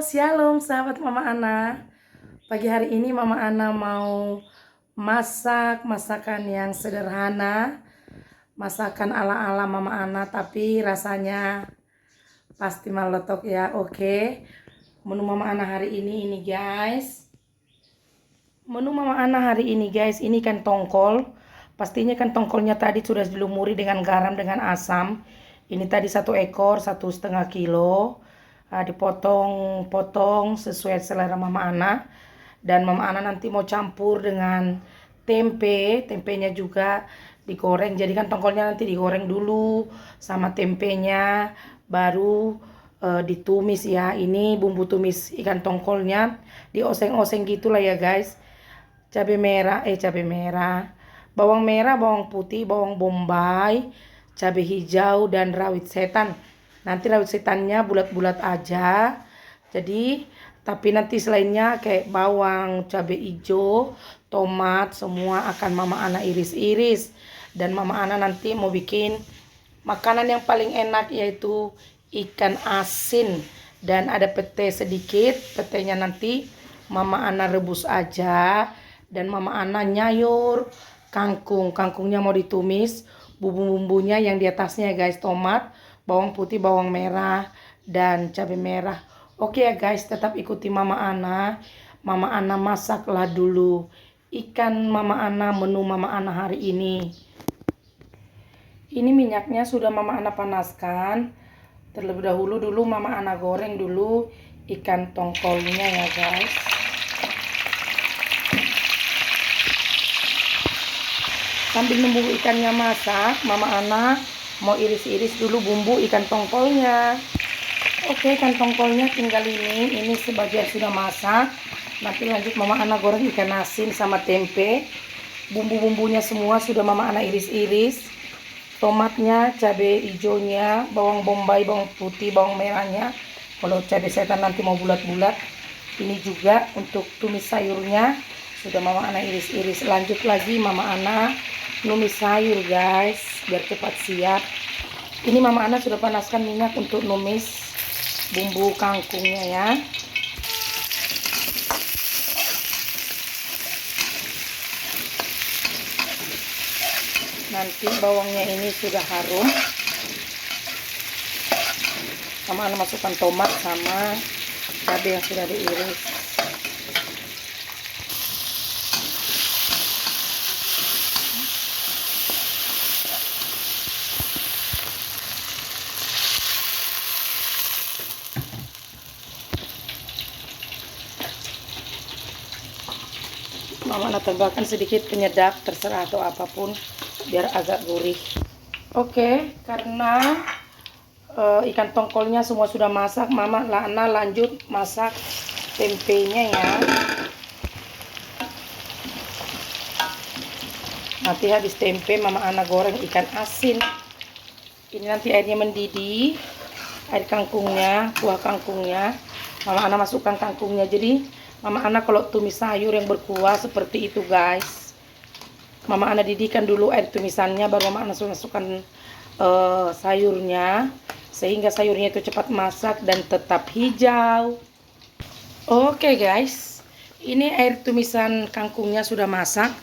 Shalom sahabat Mama Ana. Pagi hari ini Mama Ana mau masak masakan yang sederhana, masakan ala-ala Mama Ana tapi rasanya pasti meletok ya. Oke. Menu Mama Ana hari ini guys. Menu Mama Ana hari ini guys, ini kan tongkol. Pastinya kan tongkolnya tadi sudah dilumuri dengan garam dengan asam. Ini tadi 1 ekor 1,5 kilo. Dipotong-potong sesuai selera Mama Ana. Dan Mama Ana nanti mau campur dengan tempe. Tempenya juga digoreng. Jadi kan tongkolnya nanti digoreng dulu sama tempenya. Baru ditumis ya. Ini bumbu tumis ikan tongkolnya. Dioseng-oseng gitulah ya guys. Cabai merah. Bawang merah, bawang putih, bawang bombay, cabai hijau, dan rawit setan. Nanti rawit setannya bulat-bulat aja. Jadi, tapi nanti selainnya kayak bawang, cabai hijau, tomat, semua akan Mama Ana iris-iris. Dan Mama Ana nanti mau bikin makanan yang paling enak yaitu ikan asin. Dan ada pete sedikit, petenya nanti Mama Ana rebus aja. Dan Mama Ana nyayur kangkung. Kangkungnya mau ditumis, bumbu-bumbunya yang di atasnya guys, tomat, bawang putih, bawang merah, dan cabai merah. Oke ya guys, tetap ikuti Mama Ana. Mama Ana masaklah dulu ikan Mama Ana, menu Mama Ana hari ini. Ini minyaknya sudah Mama Ana panaskan. Terlebih dahulu Mama Ana goreng dulu ikan tongkolnya ya guys. Sambil nunggu ikannya masak, Mama Ana mau iris-iris dulu bumbu ikan tongkolnya. Oke, ikan tongkolnya tinggal ini sebagian sudah masak. Nanti lanjut Mama Ana goreng ikan asin sama tempe. Bumbu-bumbunya semua sudah Mama Ana iris-iris. Tomatnya, cabai hijaunya, bawang bombay, bawang putih, bawang merahnya. Kalau cabai setan nanti mau bulat-bulat. Ini juga untuk tumis sayurnya sudah Mama Ana iris-iris. Lanjut lagi Mama Ana numis sayur guys, biar cepat siap. Ini Mama Ana sudah panaskan minyak untuk numis bumbu kangkungnya ya. Nanti bawangnya ini sudah harum, Mama Ana masukkan tomat sama cabai yang sudah diiris. Mama Ana tambahkan sedikit penyedap, terserah atau apapun, biar agak gurih. Oke, karena ikan tongkolnya semua sudah masak, Mama Ana lanjut masak tempenya ya. Nanti habis tempe Mama Ana goreng ikan asin. Ini nanti airnya mendidih, air kangkungnya, kuah kangkungnya. Mama Ana masukkan kangkungnya. Jadi Mama Ana kalau tumis sayur yang berkuah seperti itu guys, Mama Ana didihkan dulu air tumisannya, baru Mama Ana masukkan sayurnya, sehingga sayurnya itu cepat masak dan tetap hijau. Oke guys, ini air tumisan kangkungnya sudah masak.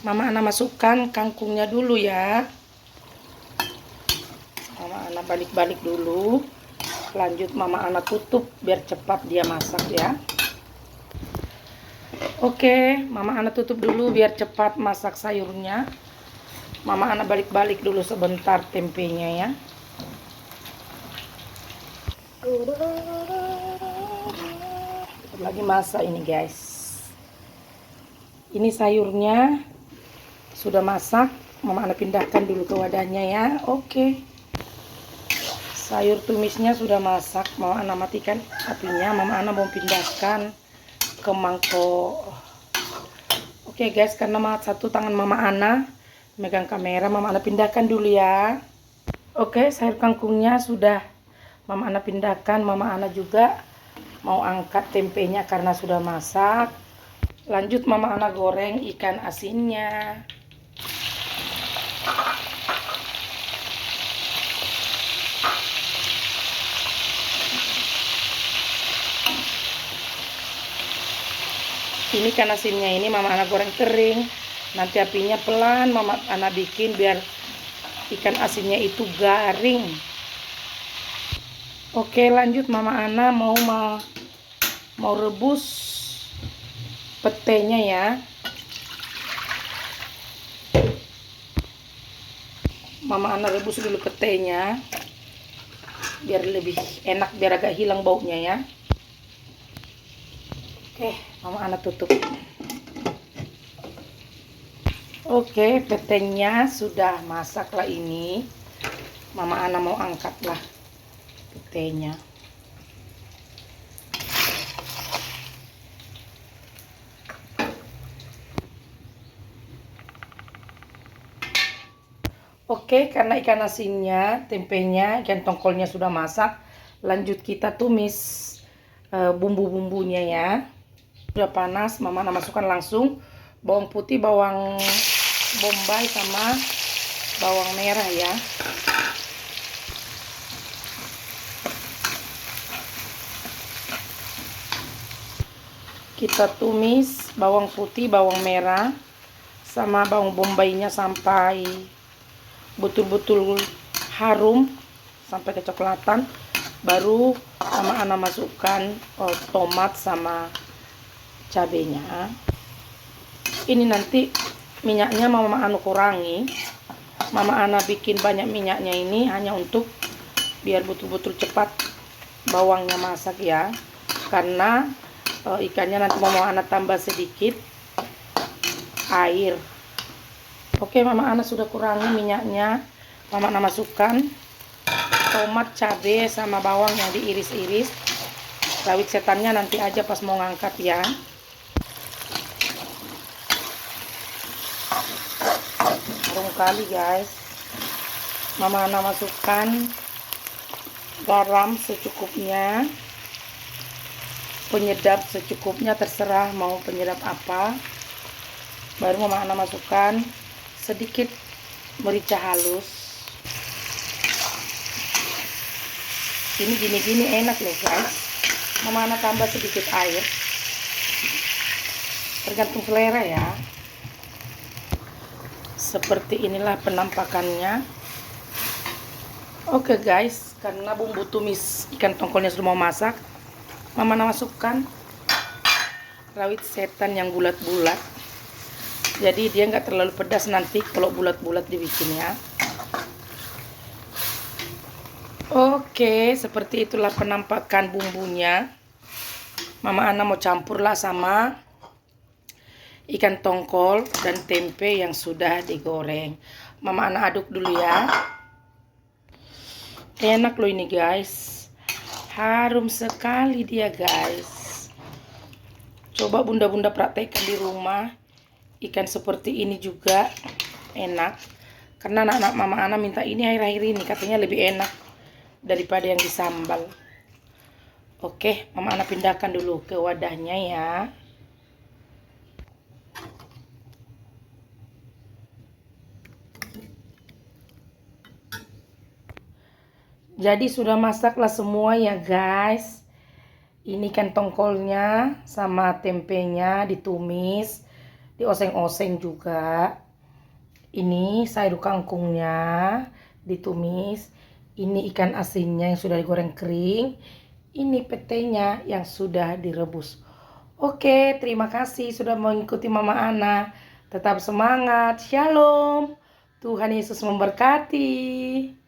Mama Ana masukkan kangkungnya dulu ya. Mama Ana balik-balik dulu. Lanjut Mama Ana tutup biar cepat dia masak ya. Oke, Mama Ana tutup dulu biar cepat masak sayurnya. Mama Ana balik-balik dulu sebentar tempenya ya. Lagi masak ini guys. Ini sayurnya sudah masak. Mama Ana pindahkan dulu ke wadahnya ya. Oke. Sayur tumisnya sudah masak. Mama Ana matikan apinya. Mama Ana mau pindahkan ke mangkok. Oke guys, karena satu tangan Mama Ana megang kamera, Mama Ana pindahkan dulu ya. Oke, sayur kangkungnya sudah Mama Ana pindahkan. Mama Ana juga mau angkat tempenya karena sudah masak. Lanjut Mama Ana goreng ikan asinnya. Ini kan asinnya ini Mama Ana goreng kering. Nanti apinya pelan Mama Ana bikin biar ikan asinnya itu garing. Oke, lanjut Mama Ana mau rebus petenya ya. Mama Ana rebus dulu petenya biar lebih enak, biar agak hilang baunya ya. Oke, Mama Ana tutup. Oke, petenya sudah masak lah ini. Mama Ana mau angkat lah petenya. Oke, karena ikan asinnya, tempenya, ikan tongkolnya sudah masak, lanjut kita tumis bumbu-bumbunya ya. Sudah panas, Mama Ana masukkan langsung bawang putih, bawang bombay sama bawang merah ya. Kita tumis bawang putih, bawang merah sama bawang bombaynya sampai betul-betul harum, sampai kecoklatan. Baru Mama Ana masukkan tomat sama cabenya. Ini nanti minyaknya Mama Ana kurangi. Mama Ana bikin banyak minyaknya ini hanya untuk biar betul-betul cepat bawangnya masak ya. Karena ikannya nanti Mama Ana tambah sedikit air. Oke, Mama Ana sudah kurangi minyaknya. Mama Ana masukkan tomat, cabai sama bawang yang diiris-iris. Rawit setannya nanti aja pas mau ngangkat ya. Harum kali guys. Mama Ana masukkan garam secukupnya, penyedap secukupnya, terserah mau penyedap apa. Baru Mama Ana masukkan sedikit merica halus. Ini gini-gini enak loh guys. Mama Ana tambah sedikit air, tergantung selera ya. Seperti inilah penampakannya. Oke guys, karena bumbu tumis ikan tongkolnya sudah mau masak, Mama Ana masukkan rawit setan yang bulat-bulat. Jadi dia nggak terlalu pedas nanti kalau bulat-bulat dibikinnya. Oke, seperti itulah penampakan bumbunya. Mama Ana mau campurlah sama ikan tongkol dan tempe yang sudah digoreng. Mama Ana aduk dulu ya. Enak loh ini guys. Harum sekali dia guys. Coba bunda-bunda praktekkan di rumah. Ikan seperti ini juga enak. Karena anak-anak Mama Ana minta ini akhir-akhir ini, katanya lebih enak daripada yang disambal. Oke, Mama Ana pindahkan dulu ke wadahnya ya. Jadi sudah masaklah semua ya guys. Ini kan tongkolnya sama tempenya ditumis, dioseng-oseng juga. Ini sayur kangkungnya ditumis. Ini ikan asinnya yang sudah digoreng kering. Ini petenya yang sudah direbus. Oke, terima kasih sudah mengikuti Mama Ana. Tetap semangat. Shalom. Tuhan Yesus memberkati.